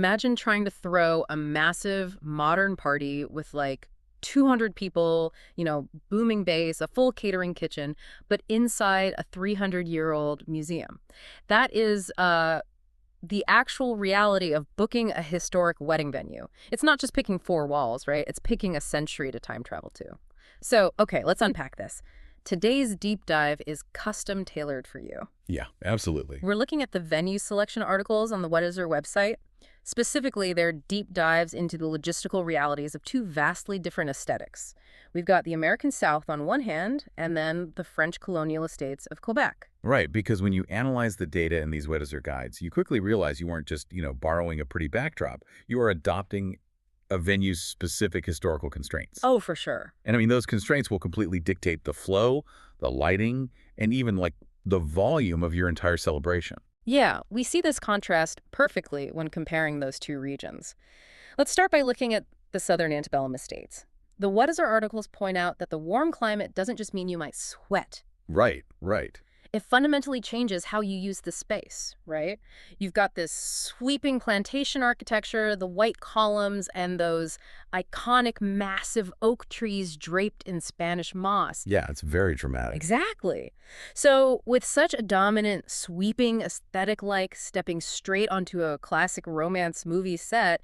Imagine trying to throw a massive modern party with like 200 people, booming bass, a full catering kitchen, but inside a 300-year-old museum. That is the actual reality of booking a historic wedding venue. It's not just picking four walls, right? It's picking a century to time travel to. So, okay, let's unpack this. Today's deep dive is custom tailored for you. Yeah, absolutely. We're looking at the venue selection articles on the Weddizer website. Specifically, they're deep dives into the logistical realities of two vastly different aesthetics. We've got the American South on one hand, and then the French colonial estates of Quebec. Right, because when you analyze the data in these Weddizer guides, you quickly realize you weren't just, borrowing a pretty backdrop. You are adopting a venue's specific historical constraints. Oh, for sure. And I mean, those constraints will completely dictate the flow, the lighting, and even like the volume of your entire celebration. Yeah, we see this contrast perfectly when comparing those two regions. Let's start by looking at the southern antebellum estates. The Weddizer articles point out that the warm climate doesn't just mean you might sweat. Right, right. It fundamentally changes how you use the space, right? You've got this sweeping plantation architecture, the white columns, and those iconic massive oak trees draped in Spanish moss. Yeah, it's very dramatic. Exactly. So with such a dominant, sweeping aesthetic like stepping straight onto a classic romance movie set,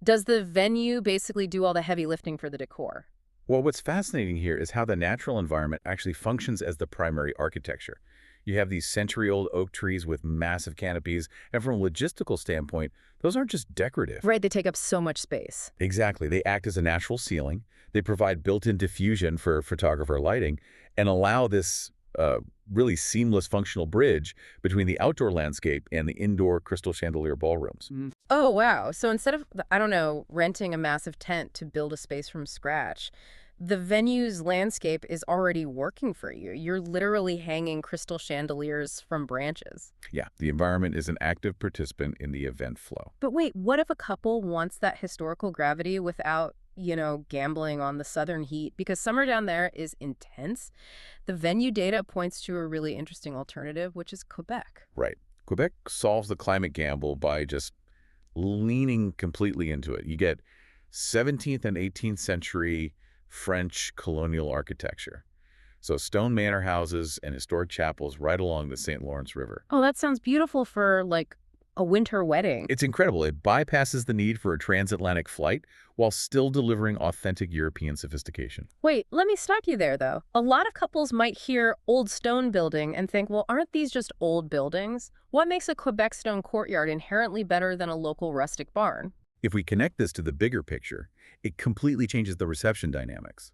does the venue basically do all the heavy lifting for the decor? Well, what's fascinating here is how the natural environment actually functions as the primary architecture. You have these century-old oak trees with massive canopies, and from a logistical standpoint, those aren't just decorative. Right, they take up so much space. Exactly. They act as a natural ceiling. They provide built-in diffusion for photographer lighting and allow this really seamless functional bridge between the outdoor landscape and the indoor crystal chandelier ballrooms. Oh, wow. So instead of, I don't know, renting a massive tent to build a space from scratch, the venue's landscape is already working for you. You're literally hanging crystal chandeliers from branches. Yeah, the environment is an active participant in the event flow. But wait, what if a couple wants that historical gravity without, gambling on the southern heat? Because summer down there is intense. The venue data points to a really interesting alternative, which is Quebec. Right. Quebec solves the climate gamble by just leaning completely into it. You get 17th and 18th century French colonial architecture. So stone manor houses and historic chapels right along the St. Lawrence River. Oh, that sounds beautiful for, like, a winter wedding. It's incredible. It bypasses the need for a transatlantic flight while still delivering authentic European sophistication. Wait, let me stop you there, though. A lot of couples might hear old stone building and think, well, aren't these just old buildings? What makes a Quebec stone courtyard inherently better than a local rustic barn? If we connect this to the bigger picture, it completely changes the reception dynamics.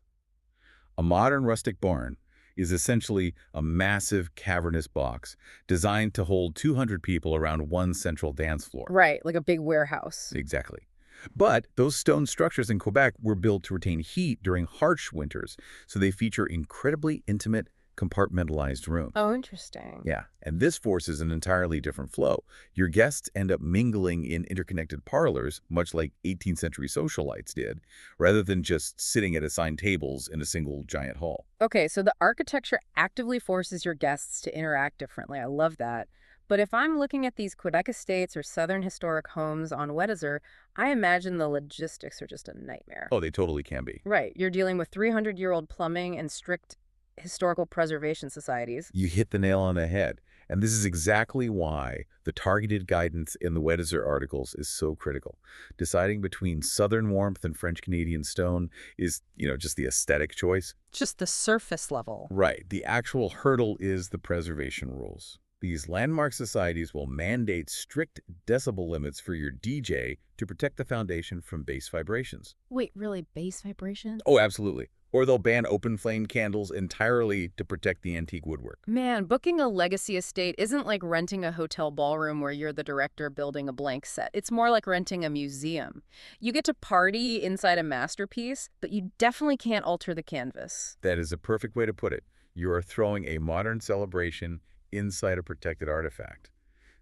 A modern rustic barn is essentially a massive cavernous box designed to hold 200 people around one central dance floor. Right, like a big warehouse. Exactly. But those stone structures in Quebec were built to retain heat during harsh winters, so they feature incredibly intimate, compartmentalized rooms. Oh, interesting. Yeah, and this forces an entirely different flow. Your guests end up mingling in interconnected parlors, much like 18th century socialites did, rather than just sitting at assigned tables in a single giant hall. Okay, so the architecture actively forces your guests to interact differently. I love that. But if I'm looking at these Quebec estates or Southern historic homes on Weddizer, I imagine the logistics are just a nightmare. Oh, they totally can be. Right, you're dealing with 300-year-old plumbing and strict historical preservation societies. You hit the nail on the head. And this is exactly why the targeted guidance in the Weddizer articles is so critical. Deciding between Southern warmth and French-Canadian stone is, just the aesthetic choice. Just the surface level. Right. The actual hurdle is the preservation rules. These landmark societies will mandate strict decibel limits for your DJ to protect the foundation from bass vibrations. Wait, really? Bass vibration? Oh, absolutely. Or they'll ban open flame candles entirely to protect the antique woodwork. Man, booking a legacy estate isn't like renting a hotel ballroom where you're the director building a blank set. It's more like renting a museum. You get to party inside a masterpiece, but you definitely can't alter the canvas. That is a perfect way to put it. You are throwing a modern celebration inside a protected artifact.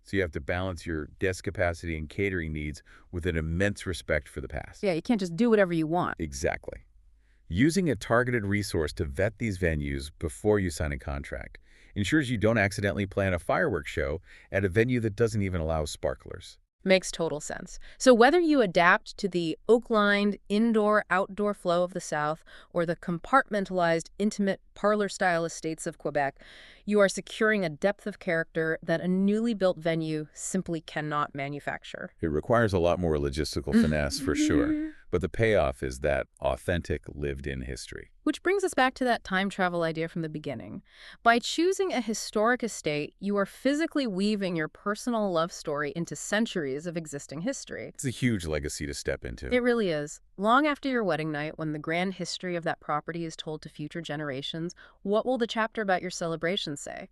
So you have to balance your desk capacity and catering needs with an immense respect for the past. Yeah, you can't just do whatever you want. Exactly. Using a targeted resource to vet these venues before you sign a contract ensures you don't accidentally plan a fireworks show at a venue that doesn't even allow sparklers. Makes total sense. So whether you adapt to the oak-lined indoor-outdoor flow of the South or the compartmentalized, intimate parlor-style estates of Quebec, you are securing a depth of character that a newly built venue simply cannot manufacture. It requires a lot more logistical finesse for sure, but the payoff is that authentic lived-in history. Which brings us back to that time travel idea from the beginning. By choosing a historic estate, you are physically weaving your personal love story into centuries of existing history. It's a huge legacy to step into. It really is. Long after your wedding night, when the grand history of that property is told to future generations, what will the chapter about your celebration say?